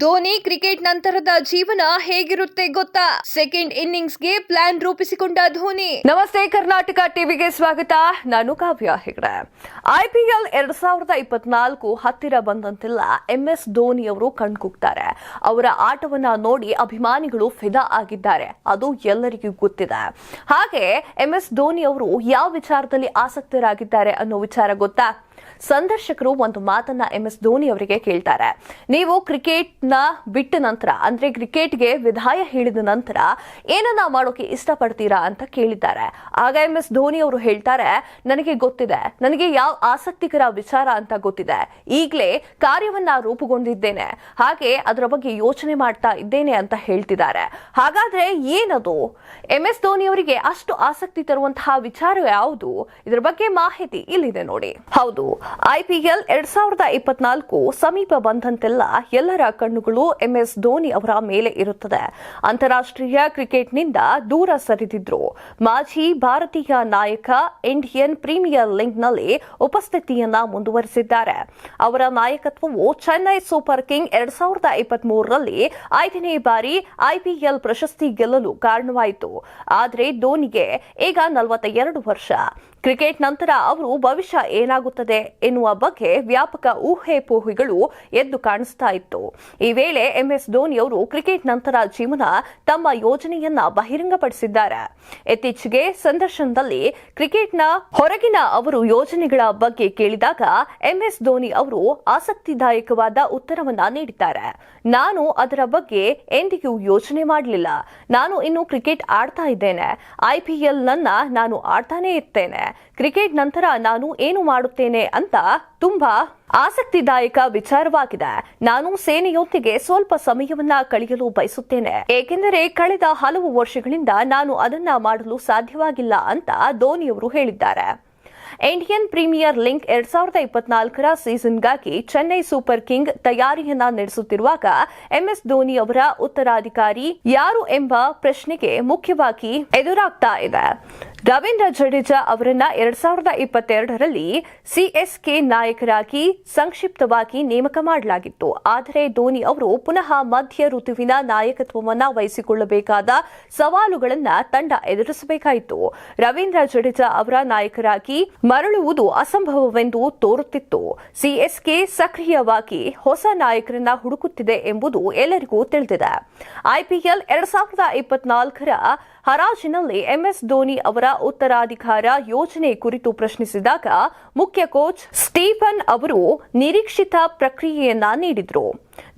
Dhoni cricket ನಂತರದ ಜೀವನ ಹೇಗಿರುತ್ತೆ ಗೊತ್ತಾ? ಸೆಕೆಂಡ್ ಇನ್ನಿಂಗ್ಸ್ಗೆ ಪ್ಲಾನ್ ರೂಪಿಸಿಕೊಂಡ ಧೋನಿ. ನಮಸ್ತೆ, ಕರ್ನಾಟಕ ಟಿವಿಗೆ ಸ್ವಾಗತ. ನಾನು ಕಾವ್ಯ ಹೆಗಡೆ. IPL 2024 ಹತ್ತಿರ ಬಂದಂತೆಲ್ಲ MS ಧೋನಿ ಅವರು ಕಣ್ಕುಕ್ತಾರೆ. ಅವರ ಆಟವನ್ನ ನೋಡಿ ಅಭಿಮಾನಿಗಳು ಫಿದಾ ಆಗಿದ್ದಾರೆ, ಅದು ಎಲ್ಲರಿಗೂ ಗೊತ್ತಿದೆ. ಹಾಗೆ MS ಧೋನಿ ಅವರು ಯಾವ ವಿಚಾರದಲ್ಲಿ ಆಸಕ್ತರಾಗಿದ್ದಾರೆ ಅನ್ನೋ ವಿಚಾರ ಗೊತ್ತಾ? ಸಂದರ್ಶಕರು ಒಂದು ಮಾತನ್ನ MS ಧೋನಿ ಅವರಿಗೆ ಕೇಳ್ತಾರೆ. ನೀವು ಕ್ರಿಕೆಟ್ನ ಬಿಟ್ಟ ನಂತರ, ಅಂದ್ರೆ ಕ್ರಿಕೆಟ್ಗೆ ವಿದಾಯ ಹೇಳಿದ ನಂತರ ಏನನ್ನ ಮಾಡೋಕೆ ಇಷ್ಟಪಡ್ತೀರಾ ಅಂತ ಕೇಳಿದ್ದಾರೆ. ಆಗ MS ಧೋನಿ ಅವರು ಹೇಳ್ತಾರೆ, ನನಗೆ ಗೊತ್ತಿದೆ, ನನಗೆ ಯಾವ ಆಸಕ್ತಿಕರ ವಿಚಾರ ಅಂತ ಗೊತ್ತಿದೆ. ಈಗಲೇ ಕಾರ್ಯವನ್ನ ರೂಪುಗೊಂಡಿದ್ದೇನೆ, ಹಾಗೆ ಅದರ ಬಗ್ಗೆ ಯೋಚನೆ ಮಾಡ್ತಾ ಇದ್ದೇನೆ ಅಂತ ಹೇಳ್ತಿದ್ದಾರೆ. ಹಾಗಾದ್ರೆ ಏನದು? MS ಧೋನಿ ಅವರಿಗೆ ಅಷ್ಟು ಆಸಕ್ತಿ ತರುವಂತಹ ವಿಚಾರ ಯಾವುದು? ಇದರ ಬಗ್ಗೆ ಮಾಹಿತಿ ಇಲ್ಲಿದೆ ನೋಡಿ. ಹೌದು, IPL 2024 ಸಮೀಪ ಬಂದಂತೆಲ್ಲ ಎಲ್ಲರ ಕಣ್ಣುಗಳು MS ಧೋನಿ ಅವರ ಮೇಲೆ ಇರುತ್ತದೆ. ಅಂತಾರಾಷ್ಟ್ರೀಯ ಕ್ರಿಕೆಟ್ನಿಂದ ದೂರ ಸರಿದಿದ್ರು. ಮಾಜಿ ಭಾರತೀಯ ನಾಯಕ ಇಂಡಿಯನ್ ಪ್ರೀಮಿಯರ್ ಲೀಗ್ನಲ್ಲಿ ಉಪಸ್ಥಿತಿಯನ್ನ ಮುಂದುವರಿಸಿದ್ದಾರೆ. ಅವರ ನಾಯಕತ್ವವು ಚೆನ್ನೈ ಸೂಪರ್ ಕಿಂಗ್ 2023ರಲ್ಲಿ 5ನೇ ಬಾರಿ IPL ಪ್ರಶಸ್ತಿ ಗೆಲ್ಲಲು ಕಾರಣವಾಯಿತು. ಆದರೆ ಧೋನಿಗೆ ಈಗ 42 ವರ್ಷ. ಕ್ರಿಕೆಟ್ ನಂತರ ಅವರು ಭವಿಷ್ಯ ಏನಾಗುತ್ತದೆ ಎನ್ನುವ ಬಗ್ಗೆ ವ್ಯಾಪಕ ಊಹೆಪೋಹೆಗಳು ಎದ್ದು ಕಾಣಿಸ್ತಾ ಇತ್ತು. ಈ ವೇಳೆ MS ಧೋನಿ ಅವರು ಕ್ರಿಕೆಟ್ ನಂತರ ಜೀವನ ತಮ್ಮ ಯೋಜನೆಯನ್ನ ಬಹಿರಂಗಪಡಿಸಿದ್ದಾರೆ. ಇತ್ತೀಚೆಗೆ ಸಂದರ್ಶನದಲ್ಲಿ ಕ್ರಿಕೆಟ್ನ ಹೊರಗಿನ ಅವರು ಯೋಜನೆಗಳ ಬಗ್ಗೆ ಕೇಳಿದಾಗ MS ಧೋನಿ ಅವರು ಆಸಕ್ತಿದಾಯಕವಾದ ಉತ್ತರವನ್ನ ನೀಡಿದ್ದಾರೆ. ನಾನು ಅದರ ಬಗ್ಗೆ ಎಂದಿಗೂ ಯೋಚನೆ ಮಾಡಲಿಲ್ಲ. ನಾನು ಇನ್ನು ಕ್ರಿಕೆಟ್ ಆಡ್ತಾ ಇದ್ದೇನೆ. IPL ನನ್ನ ನಾನು ಆಡ್ತಾನೆ ಇರ್ತೇನೆ. ಕ್ರಿಕೆಟ್ ನಂತರ ನಾನು ಏನು ಮಾಡುತ್ತೇನೆ ಅಂತ ತುಂಬಾ ಆಸಕ್ತಿದಾಯಕ ವಿಚಾರವಾಗಿದೆ. ನಾನು ಸೇನೆಯೊಂದಿಗೆ ಸ್ವಲ್ಪ ಸಮಯವನ್ನ ಕಳೆಯಲು ಬಯಸುತ್ತೇನೆ, ಏಕೆಂದರೆ ಕಳೆದ ಹಲವು ವರ್ಷಗಳಿಂದ ನಾನು ಅದನ್ನ ಮಾಡಲು ಸಾಧ್ಯವಾಗಿಲ್ಲ ಅಂತ ಧೋನಿಯವರು ಹೇಳಿದ್ದಾರೆ. ಇಂಡಿಯನ್ ಪ್ರೀಮಿಯರ್ ಲೀಗ್ 2024ರ ಸೀಸನ್ಗಾಗಿ ಚೆನ್ನೈ ಸೂಪರ್ ಕಿಂಗ್ ತಯಾರಿಯನ್ನ ನಡೆಸುತ್ತಿರುವಾಗ MS ಧೋನಿ ಅವರ ಉತ್ತರಾಧಿಕಾರಿ ಯಾರು ಎಂಬ ಪ್ರಶ್ನೆಗೆ ಮುಖ್ಯವಾಗಿ ಎದುರಾಗ್ತಾ ಇದೆ. ರವೀಂದ್ರ ಜಡೇಜಾ ಅವರನ್ನ 2022ರಲ್ಲಿ CSK ನಾಯಕರಾಗಿ ಸಂಕ್ಷಿಪ್ತವಾಗಿ ನೇಮಕ ಮಾಡಲಾಗಿತ್ತು. ಆದರೆ ಧೋನಿ ಅವರು ಪುನಃ ಮಧ್ಯ ಋತುವಿನ ನಾಯಕತ್ವವನ್ನ ವಹಿಸಿಕೊಳ್ಳಬೇಕಾದ ಸವಾಲುಗಳನ್ನ ತಂಡ ಎದುರಿಸಬೇಕಾಯಿತು. ರವೀಂದ್ರ ಜಡೇಜಾ ಅವರ ನಾಯಕರಾಗಿ ಮರಳುವುದು ಅಸಂಭವವೆಂದು ತೋರುತ್ತಿತ್ತು. CSK ಸಕ್ರಿಯವಾಗಿ ಹೊಸ ನಾಯಕರನ್ನ ಹುಡುಕುತ್ತಿದೆ ಎಂಬುದು ಎಲ್ಲರಿಗೂ ತಿಳಿದಿದೆ. IPL 2024ರ ಹರಾಜಿನಲ್ಲಿ MS ಧೋನಿ ಅವರ ಉತ್ತರಾಧಿಕಾರ ಯೋಜನೆ ಕುರಿತು ಪ್ರಶ್ನಿಸಿದಾಗ ಮುಖ್ಯ ಕೋಚ್ ಸ್ಟೀಫನ್ ಅವರು ನಿರೀಕ್ಷಿತ ಪ್ರಕ್ರಿಯೆಯನ್ನ ನೀಡಿದ್ರು.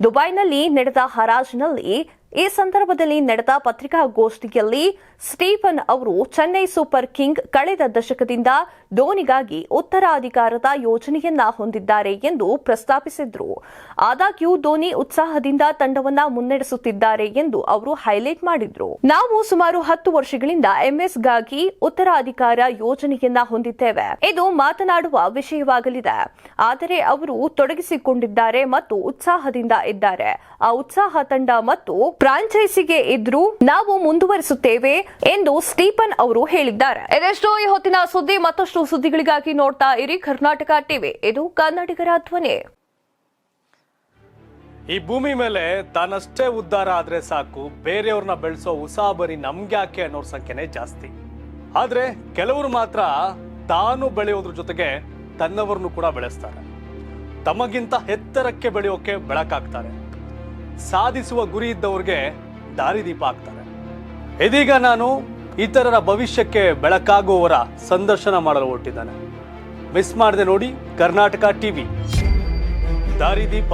ದುಬೈನಲ್ಲಿ ನಡೆದ ಹರಾಜಿನಲ್ಲಿ ಈ ಸಂದರ್ಭದಲ್ಲಿ ನಡೆದ ಪತ್ರಿಕಾಗೋಷ್ಠಿಯಲ್ಲಿ ಸ್ಟೀಫನ್ ಅವರು ಚೆನ್ನೈ ಸೂಪರ್ ಕಿಂಗ್ ಕಳೆದ ದಶಕದಿಂದ ಧೋನಿಗಾಗಿ ಉತ್ತರಾಧಿಕಾರದ ಯೋಜನೆಯನ್ನ ಹೊಂದಿದ್ದಾರೆ ಎಂದು ಪ್ರಸ್ತಾಪಿಸಿದ್ರು. ಆದಾಗ್ಯೂ ಧೋನಿ ಉತ್ಸಾಹದಿಂದ ತಂಡವನ್ನ ಮುನ್ನಡೆಸುತ್ತಿದ್ದಾರೆ ಎಂದು ಅವರು ಹೈಲೈಟ್ ಮಾಡಿದ್ರು. ನಾವು ಸುಮಾರು 10 ವರ್ಷಗಳಿಂದ MS ಗಾಗಿ ಉತ್ತರಾಧಿಕಾರ ಯೋಜನೆಯನ್ನ ಹೊಂದಿದ್ದೇವೆ. ಇದು ಮಾತನಾಡುವ ವಿಷಯವಾಗಲಿದೆ. ಆದರೆ ಅವರು ತೊಡಗಿಸಿಕೊಂಡಿದ್ದಾರೆ ಮತ್ತು ಉತ್ಸಾಹದಿಂದ ಇದ್ದಾರೆ. ಆ ಉತ್ಸಾಹ ತಂಡ ಮತ್ತು ಫ್ರಾಂಚೈಸಿಗೆ ಇದ್ರೂ ನಾವು ಮುಂದುವರಿಸುತ್ತೇವೆ ಎಂದು ಸ್ಟೀಫನ್ ಅವರು ಹೇಳಿದ್ದಾರೆ. ಇದೆಷ್ಟೋ ಈ ಹೊತ್ತಿನ ಸುದ್ದಿ. ಮತ್ತಷ್ಟು ಸುದ್ದಿಗಳಿಗಾಗಿ ನೋಡ್ತಾ ಇರಿ ಕರ್ನಾಟಕ ಟಿವಿ. ಇದು ಕನ್ನಡಿಗರ ಧ್ವನಿ. ಈ ಭೂಮಿ ಮೇಲೆ ತಾನಷ್ಟೇ ಉದ್ಧಾರ ಆದ್ರೆ ಸಾಕು, ಬೇರೆಯವ್ರನ್ನ ಬೆಳೆಸೋ ಉಸಾಬರಿ ನಮ್ಗ್ಯಾಕೆ ಅನ್ನೋರ್ ಸಂಖ್ಯೆನೇ ಜಾಸ್ತಿ. ಆದ್ರೆ ಕೆಲವರು ಮಾತ್ರ ತಾನು ಬೆಳೆಯೋದ್ರ ಜೊತೆಗೆ ತನ್ನವರನ್ನು ಕೂಡ ಬೆಳೆಸ್ತಾರೆ. ತಮಗಿಂತ ಎತ್ತರಕ್ಕೆ ಬೆಳೆಯೋಕೆ ಬೆಳಕಾಗ್ತಾರೆ. ಸಾಧಿಸುವ ಗುರಿ ಇದ್ದವ್ರಿಗೆ ದಾರಿದೀಪ ಆಗ್ತಾರೆ. ಇದೀಗ ನಾನು ಇತರರ ಭವಿಷ್ಯಕ್ಕೆ ಬೆಳಕಾಗುವವರ ಸಂದರ್ಶನ ಮಾಡಲು ಹೊರಟಿದ್ದಾನೆ. ಮಿಸ್ ಮಾಡದೆ ನೋಡಿ ಕರ್ನಾಟಕ ಟಿವಿ. ದಾರಿದೀಪ.